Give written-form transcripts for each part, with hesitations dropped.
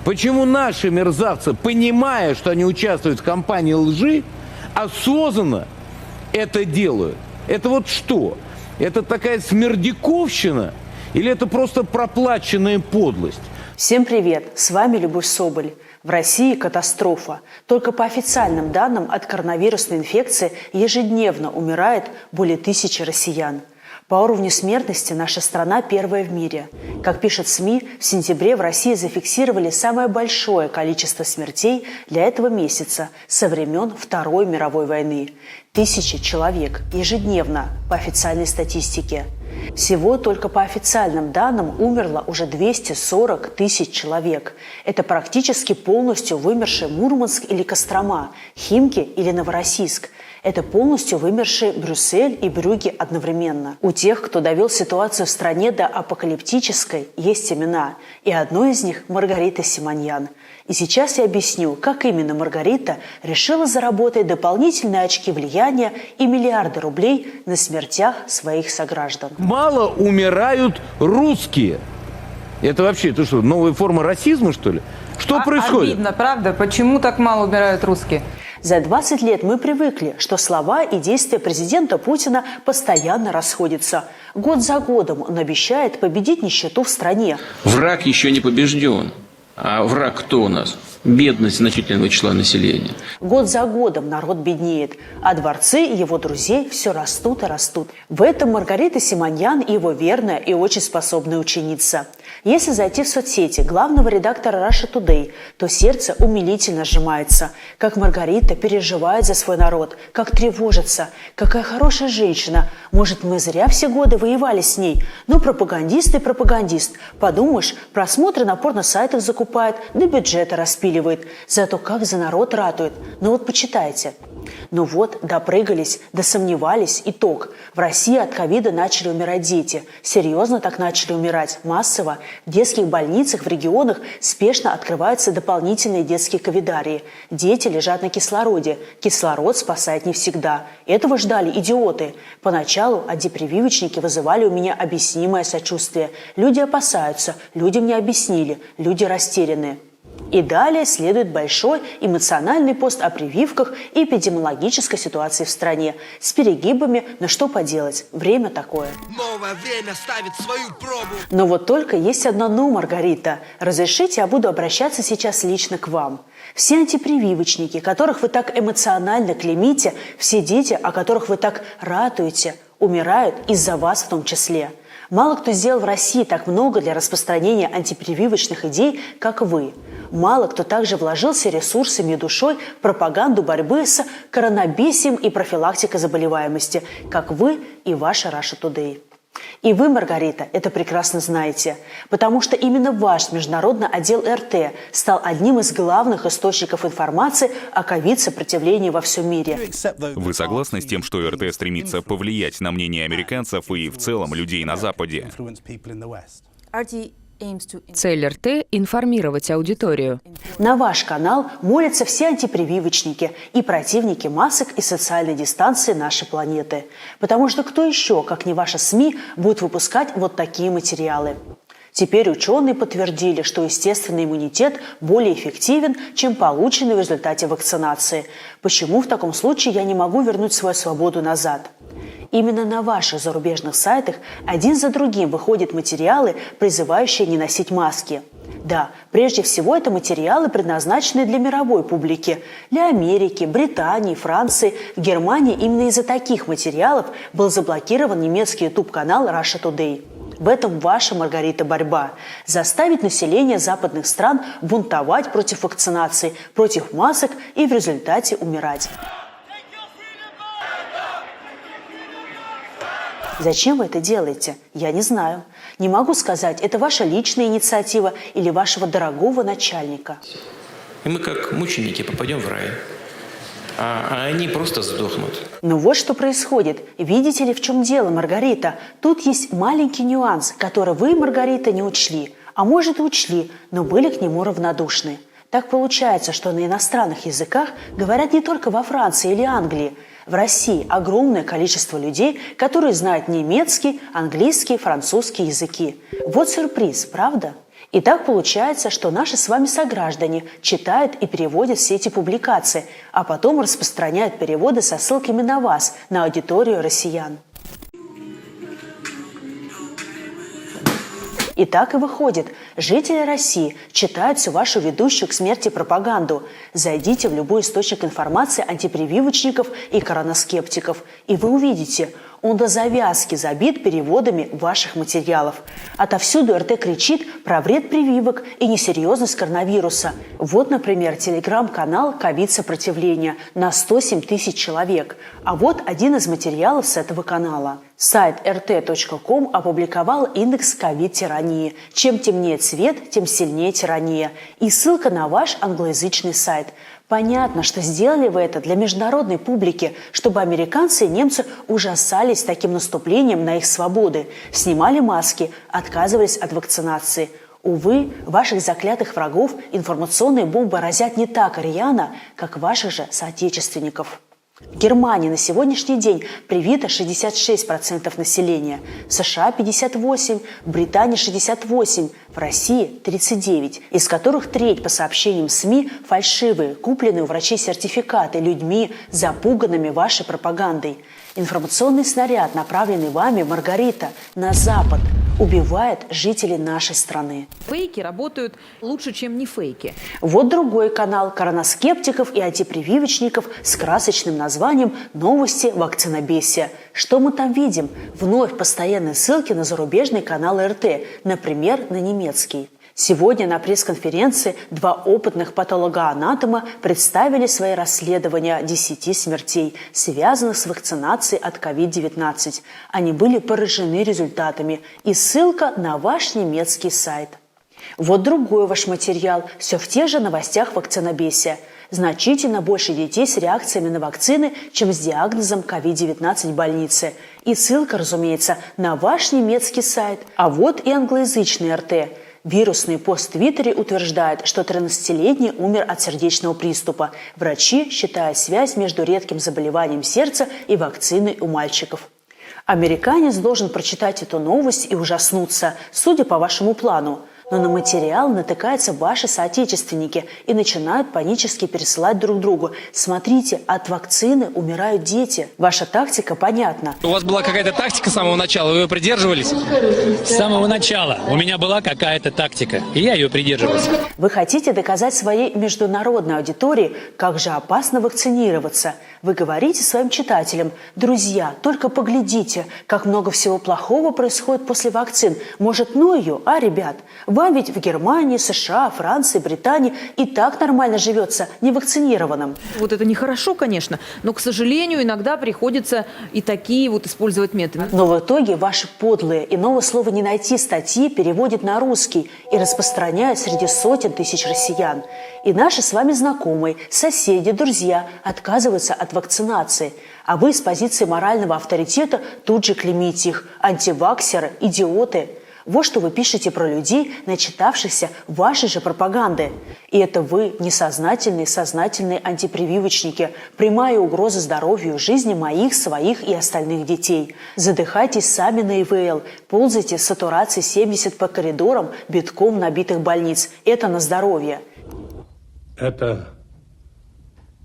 Почему наши мерзавцы, понимая, что они участвуют в кампании лжи, осознанно это делают? Это вот что? Это такая смердяковщина или это просто проплаченная подлость? Всем привет! С вами Любовь Соболь. В России катастрофа. Только по официальным данным от коронавирусной инфекции ежедневно умирает более 1000 россиян. По уровню смертности наша страна первая в мире. Как пишут СМИ, в сентябре в России зафиксировали самое большое количество смертей для этого месяца со времен Второй мировой войны. 1000 человек ежедневно по официальной статистике. Всего только по официальным данным умерло уже 240 тысяч человек. Это практически полностью вымершие Мурманск или Кострома, Химки или Новороссийск. Это полностью вымершие Брюссель и Брюгге одновременно. У тех, кто довел ситуацию в стране до апокалиптической, есть имена. И одно из них – Маргарита Симоньян. И сейчас я объясню, как именно Маргарита решила заработать дополнительные очки влияния и миллиарды рублей на смертях своих сограждан. Мало умирают русские. Это вообще, это что, новая форма расизма, что ли? Что происходит? Обидно, правда? Почему так мало умирают русские? За 20 лет мы привыкли, что слова и действия президента Путина постоянно расходятся. Год за годом он обещает победить нищету в стране. Враг еще не побежден. А враг кто у нас? Бедность значительного числа населения. Год за годом народ беднеет, а дворцы его друзей все растут и растут. В этом Маргарита Симоньян и его верная и очень способная ученица. Если зайти в соцсети главного редактора Russia Today, то сердце умилительно сжимается. Как Маргарита переживает за свой народ, как тревожится. Какая хорошая женщина. Может, мы зря все годы воевали с ней? Ну, пропагандист и пропагандист. Подумаешь, просмотры на порно-сайтах закупает, да бюджеты распиливает. Зато как за народ ратует. Ну вот почитайте. Ну вот, допрыгались, досомневались. Итог. В России от ковида начали умирать дети. Серьезно так начали умирать. Массово. В детских больницах в регионах спешно открываются дополнительные детские ковидарии. Дети лежат на кислороде. Кислород спасает не всегда. Этого ждали идиоты. Поначалу антипрививочники вызывали у меня объяснимое сочувствие. Люди опасаются, людям не объяснили, люди растеряны. И далее следует большой эмоциональный пост о прививках и эпидемиологической ситуации в стране. С перегибами, но что поделать, время такое. Новое время ставит свою пробу. Но вот только есть одно «но», Маргарита. Разрешите, я буду обращаться сейчас лично к вам. Все антипрививочники, которых вы так эмоционально клеймите, все дети, о которых вы так ратуете, умирают из-за вас в том числе. Мало кто сделал в России так много для распространения антипрививочных идей, как вы. Мало кто также вложился ресурсами и душой в пропаганду борьбы с коронабесием и профилактикой заболеваемости, как вы и ваша Russia Today. И вы, Маргарита, это прекрасно знаете, потому что именно ваш международный отдел РТ стал одним из главных источников информации о ковид-сопротивлении во всем мире. Вы согласны с тем, что РТ стремится повлиять на мнение американцев и в целом людей на Западе? Цель РТ – информировать аудиторию. На ваш канал молятся все антипрививочники и противники масок и социальной дистанции нашей планеты. Потому что кто еще, как не ваши СМИ, будет выпускать вот такие материалы? Теперь ученые подтвердили, что естественный иммунитет более эффективен, чем полученный в результате вакцинации. Почему в таком случае я не могу вернуть свою свободу назад? Именно на ваших зарубежных сайтах один за другим выходят материалы, призывающие не носить маски. Да, прежде всего это материалы, предназначенные для мировой публики. Для Америки, Британии, Франции, Германии именно из-за таких материалов был заблокирован немецкий YouTube-канал Russia Today. В этом ваша, Маргарита, борьба. Заставить население западных стран бунтовать против вакцинации, против масок и в результате умирать. Зачем вы это делаете? Я не знаю. Не могу сказать, это ваша личная инициатива или вашего дорогого начальника. И мы как мученики попадем в рай. А они просто сдохнут. Ну вот что происходит. Видите ли, в чем дело, Маргарита? Тут есть маленький нюанс, который вы, Маргарита, не учли. А может и учли, но были к нему равнодушны. Так получается, что на иностранных языках говорят не только во Франции или Англии. В России огромное количество людей, которые знают немецкий, английский, французский языки. Вот сюрприз, правда? И так получается, что наши с вами сограждане читают и переводят все эти публикации, а потом распространяют переводы со ссылками на вас, на аудиторию россиян. И так и выходит. Жители России читают всю вашу ведущую к смерти пропаганду. Зайдите в любой источник информации антипрививочников и коронаскептиков, и вы увидите, он до завязки забит переводами ваших материалов. Отовсюду РТ кричит про вред прививок и несерьезность коронавируса. Вот, например, телеграм-канал «Ковид-сопротивление» на 107 тысяч человек. А вот один из материалов с этого канала. Сайт rt.com опубликовал индекс ковид-тирании. Чем темнее цвет, тем сильнее тирания. И ссылка на ваш англоязычный сайт. Понятно, что сделали вы это для международной публики, чтобы американцы и немцы ужасались таким наступлением на их свободы, снимали маски, отказывались от вакцинации. Увы, ваших заклятых врагов информационные бомбы разят не так рьяно, как ваших же соотечественников. В Германии на сегодняшний день привито 66% населения, в США 58%, в Британии 68%, в России 39%, из которых треть, по сообщениям СМИ, фальшивые, купленные у врачей сертификаты людьми, запуганными вашей пропагандой. Информационный снаряд, направленный вами, Маргарита, на Запад, убивает жителей нашей страны. Фейки работают лучше, чем не фейки. Вот другой канал коронаскептиков и антипрививочников с красочным названием «Новости вакцинобесия». Что мы там видим? Вновь постоянные ссылки на зарубежные каналы РТ, например, на немецкий. Сегодня на пресс-конференции два опытных патологоанатома представили свои расследования 10 смертей, связанных с вакцинацией от COVID-19. Они были поражены результатами. И ссылка на ваш немецкий сайт. Вот другой ваш материал, все в тех же новостях вакцинобесия. Значительно больше детей с реакциями на вакцины, чем с диагнозом COVID-19 в больнице. И ссылка, разумеется, на ваш немецкий сайт. А вот и англоязычный РТ. Вирусный пост в Твиттере утверждает, что 13-летний умер от сердечного приступа. Врачи считают связь между редким заболеванием сердца и вакциной у мальчиков. Американец должен прочитать эту новость и ужаснуться, судя по вашему плану. Но на материал натыкаются ваши соотечественники и начинают панически пересылать друг другу. Смотрите, от вакцины умирают дети. Ваша тактика понятна. У вас была какая-то тактика с самого начала, вы ее придерживались? С самого начала у меня была какая-то тактика, и я ее придерживался. Вы хотите доказать своей международной аудитории, как же опасно вакцинироваться. Вы говорите своим читателям: друзья, только поглядите, как много всего плохого происходит после вакцин. Может, ну ее, а, ребят? Вам ведь в Германии, США, Франции, Британии и так нормально живется невакцинированным. Вот это нехорошо, конечно, но, к сожалению, иногда приходится и такие вот использовать методы. Но в итоге ваши подлые, иного слова не найти, статьи переводят на русский и распространяют среди сотен тысяч россиян. И наши с вами знакомые, соседи, друзья отказываются от вакцинации. А вы с позиции морального авторитета тут же клеймите их: антиваксеры, идиоты. Вот что вы пишете про людей, начитавшихся вашей же пропаганды. И это вы, несознательные, сознательные антипрививочники, прямая угроза здоровью, жизни моих, своих и остальных детей. Задыхайтесь сами на ИВЛ, ползайте с сатурацией 70 по коридорам битком набитых больниц. Это на здоровье. Это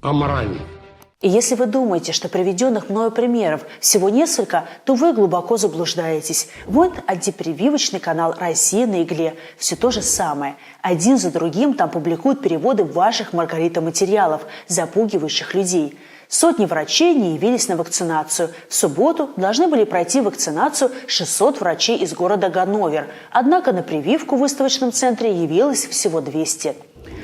аморально. И если вы думаете, что приведенных мною примеров всего несколько, то вы глубоко заблуждаетесь. Вот антипрививочный канал «Россия на игле». Все то же самое. Один за другим там публикуют переводы ваших, Маргарита, материалов, запугивающих людей. Сотни врачей не явились на вакцинацию. В субботу должны были пройти вакцинацию 600 врачей из города Ганновер. Однако на прививку в выставочном центре явилось всего 200.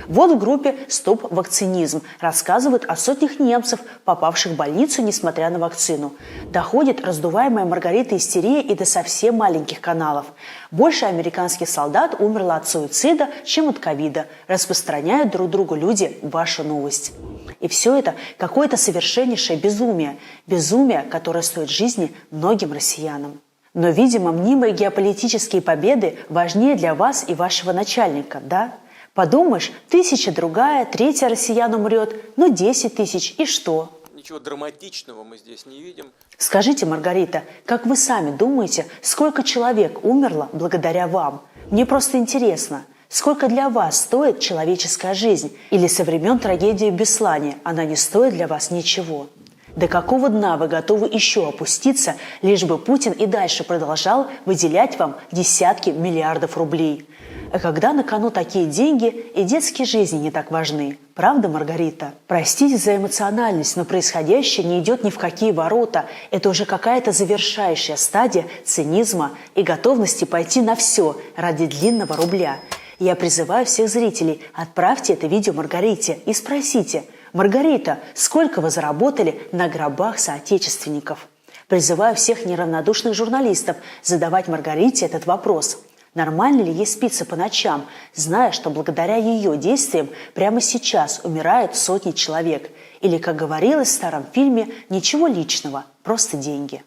Вот в группе «Стоп вакцинизм» рассказывают о сотнях немцев, попавших в больницу, несмотря на вакцину. Доходит раздуваемая Маргарита истерия и до совсем маленьких каналов. Больше американских солдат умерло от суицида, чем от ковида. Распространяют друг другу люди вашу новость. И все это какое-то совершеннейшее безумие. Безумие, которое стоит жизни многим россиянам. Но, видимо, мнимые геополитические победы важнее для вас и вашего начальника, да? Подумаешь, 1000 другая, 3 россиян умрет, 10 тысяч, и что? Ничего драматичного мы здесь не видим. Скажите, Маргарита, как вы сами думаете, сколько человек умерло благодаря вам? Мне просто интересно. Сколько для вас стоит человеческая жизнь? Или со времен трагедии в Беслане она не стоит для вас ничего? До какого дна вы готовы еще опуститься, лишь бы Путин и дальше продолжал выделять вам десятки миллиардов рублей? А когда на кону такие деньги, и детские жизни не так важны. Правда, Маргарита? Простите за эмоциональность, но происходящее не идет ни в какие ворота. Это уже какая-то завершающая стадия цинизма и готовности пойти на все ради длинного рубля. Я призываю всех зрителей, отправьте это видео Маргарите и спросите: «Маргарита, сколько вы заработали на гробах соотечественников?» Призываю всех неравнодушных журналистов задавать Маргарите этот вопрос. Нормально ли ей спится по ночам, зная, что благодаря ее действиям прямо сейчас умирают сотни человек? Или, как говорилось в старом фильме, ничего личного, просто деньги.